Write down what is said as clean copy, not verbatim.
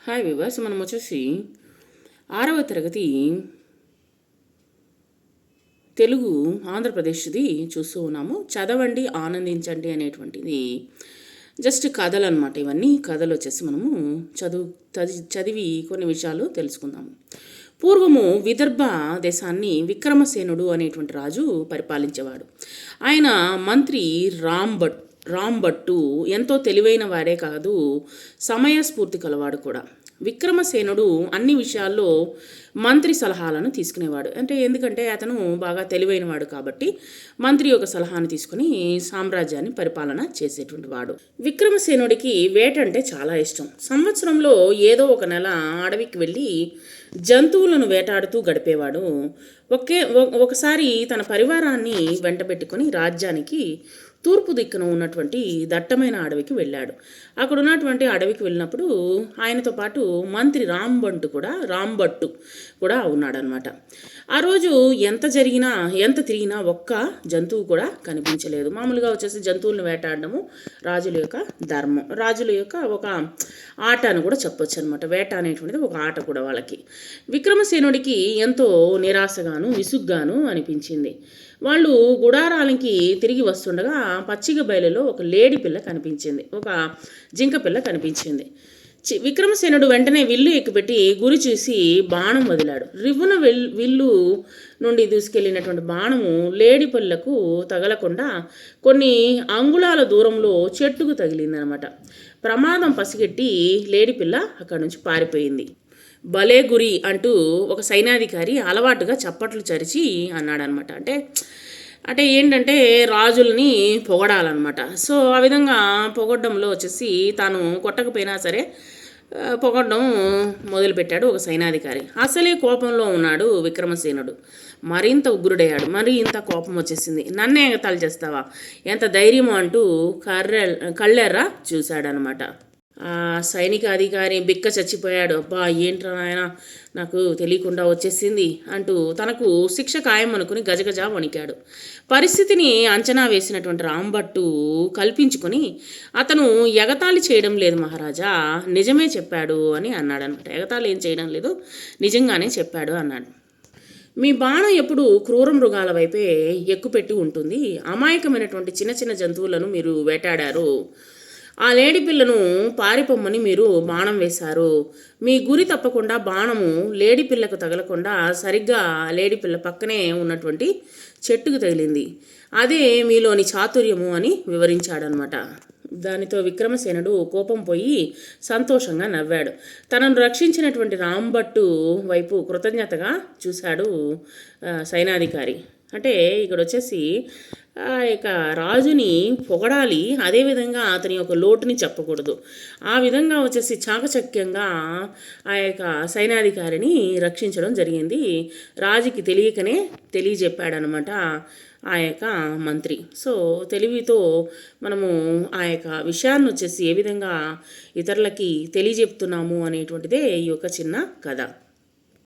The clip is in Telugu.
హాయ్ వివర్స్, మనం వచ్చేసి 6వ తరగతి తెలుగు ఆంధ్రప్రదేశ్ది చూస్తూ ఉన్నాము. చదవండి ఆనందించండి అనేటువంటిది జస్ట్ కథలు అనమాట. ఇవన్నీ కథలు వచ్చేసి మనము చదివి కొన్ని విషయాలు తెలుసుకుందాము. పూర్వము విదర్భ దేశాన్ని విక్రమసేనుడు అనేటువంటి రాజు పరిపాలించేవాడు. ఆయన మంత్రి రాంభట్టు ఎంతో తెలివైన వాడే కాదు, సమయస్ఫూర్తి కలవాడు కూడా. విక్రమసేనుడు అన్ని విషయాల్లో మంత్రి సలహాలను తీసుకునేవాడు. ఎందుకంటే అతను బాగా తెలివైనవాడు కాబట్టి మంత్రి యొక్క సలహాను తీసుకుని సామ్రాజ్యాన్ని పరిపాలన చేసేటువంటి వాడు. విక్రమసేనుడికి వేట అంటే చాలా ఇష్టం. సంవత్సరంలో ఏదో ఒక నెల అడవికి వెళ్ళి జంతువులను వేటాడుతూ గడిపేవాడు. ఒకసారి తన పరివారాన్ని వెంటబెట్టుకొని రాజ్యానికి తూర్పు దిక్కున ఉన్నటువంటి దట్టమైన అడవికి వెళ్ళాడు. అక్కడ ఉన్నటువంటి అడవికి వెళ్ళినప్పుడు ఆయనతో పాటు మంత్రి రాంభట్టు కూడా ఉన్నాడనమాట. ఆ రోజు ఎంత తిరిగినా ఒక్క జంతువు కూడా కనిపించలేదు. మామూలుగా వచ్చేసి జంతువులను వేటాడడము రాజుల యొక్క ధర్మం, రాజుల యొక్క ఒక ఆట అని కూడా చెప్పొచ్చు అనమాట. వేట అనేటువంటిది ఒక ఆట కూడా వాళ్ళకి. విక్రమసేనుడికి ఎంతో నిరాశగాను విసుగ్గాను అనిపించింది. వాళ్ళు గుడారాలకి తిరిగి వస్తుండగా పచ్చిక బయలులో ఒక లేడి పిల్ల కనిపించింది, ఒక జింక పిల్ల కనిపించింది. విక్రమసేనుడు వెంటనే విల్లు ఎక్కుపెట్టి గురి చూసి బాణం వదిలాడు. రివ్వున విల్లు నుండి దూసుకెళ్ళినటువంటి బాణము లేడి పిల్లకు తగలకుండా కొన్ని అంగుళాల దూరంలో చెట్టుకు తగిలిందనమాట. ప్రమాదం పసిగట్టి లేడి పిల్ల అక్కడి నుంచి పారిపోయింది. భలే గురి అంటూ ఒక సైన్యాధికారి అలవాటుగా చప్పట్లు చరిచి అన్నాడనమాట. అంటే ఏంటంటే రాజుల్ని పొగడాలన్నమాట. సో ఆ విధంగా పొగడ్డంలో వచ్చేసి తాను కొట్టకపోయినా సరే పొగడ్డం మొదలుపెట్టాడు ఒక సైన్యాధికారి. అసలే కోపంలో ఉన్నాడు విక్రమసేనుడు. మరింత ఉగ్రుడయ్యాడు. ఇంత కోపం వచ్చేసింది. నన్నే ఎగతాళి చేస్తావా, ఎంత ధైర్యమో అంటూ కళ్ళెర్ర చూశాడనమాట. ఆ సైనిక అధికారి బిక్క చచ్చిపోయాడు. అబ్బా ఏంట్రా నాయన, నాకు తెలియకుండా వచ్చేసింది అంటూ తనకు శిక్ష ఖాయం అనుకుని గజగజ వణికాడు. పరిస్థితిని అంచనా వేసినటువంటి రాంభట్టు కల్పించుకొని అతను ఎగతాళి చేయడం లేదు మహారాజా, నిజమే చెప్పాడు అని అన్నాడనమాట. ఎగతాళి ఏం చేయడం లేదు, నిజంగానే చెప్పాడు అన్నాడు. మీ బాణం ఎప్పుడు క్రూర మృగాల వైపే ఎక్కుపెట్టి ఉంటుంది. అమాయకమైనటువంటి చిన్న చిన్న జంతువులను మీరు వేటాడారు. ఆ లేడి పిల్లను పారిపోమ్మని మీరు బాణం వేశారు. మీ గురి తప్పకుండా బాణము లేడి పిల్లకు తగలకుండా సరిగ్గా లేడి పిల్ల పక్కనే ఉన్నటువంటి చెట్టుకు తగిలింది. అదే మీలోని చాతుర్యము అని వివరించాడనమాట. దానితో విక్రమసేనుడు కోపం పోయి సంతోషంగా నవ్వాడు. తనను రక్షించినటువంటి రాంభట్టు వైపు కృతజ్ఞతగా చూశాడు సైనాధికారి. ఇక్కడ వచ్చేసి ఆ యొక్క రాజుని పొగడాలి, అదేవిధంగా అతని యొక్క లోటుని చెప్పకూడదు. ఆ విధంగా వచ్చేసి చాకచక్యంగా ఆ యొక్క సైనాధికారిని రక్షించడం జరిగింది. రాజుకి తెలియకనే తెలియజెప్పాడనమాట ఆ యొక్క మంత్రి. సో తెలివితో మనము ఆ యొక్క విషయాన్ని వచ్చేసి ఏ విధంగా ఇతరులకి తెలియజెప్తున్నాము అనేటువంటిదే ఈ యొక్క చిన్న కథ.